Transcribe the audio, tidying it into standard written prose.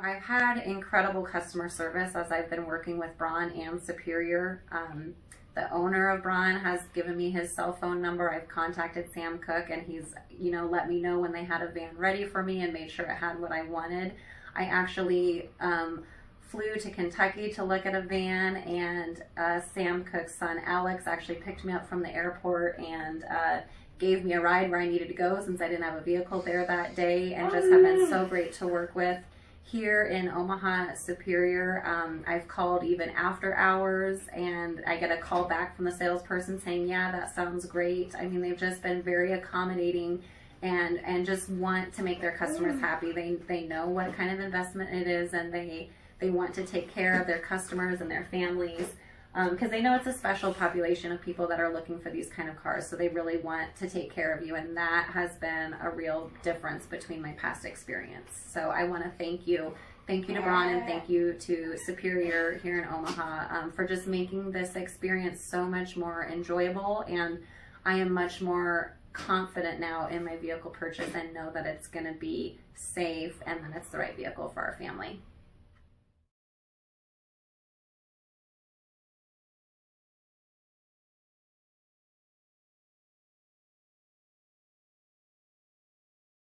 I've had incredible customer service as I've been working with Braun and Superior. The owner of Braun has given me his cell phone number. I've contacted Sam Cook, and he's, let me know when they had a van ready for me and made sure it had what I wanted. I actually flew to Kentucky to look at a van, and Sam Cook's son Alex actually picked me up from the airport and gave me a ride where I needed to go since I didn't have a vehicle there that day, and just have been so great to work with. Here in Omaha Superior, I've called even after hours, and I get a call back from the salesperson saying, yeah, that sounds great. I mean, they've just been very accommodating and just want to make their customers happy. They know what kind of investment it is, and they want to take care of their customers and their families, because they know it's a special population of people that are looking for these kind of cars, so they really want to take care of you, and that has been a real difference between my past experience. So I want to thank you. Thank you to Braun, and thank you to Superior here in Omaha for just making this experience so much more enjoyable, and I am much more confident now in my vehicle purchase and know that it's going to be safe and that it's the right vehicle for our family.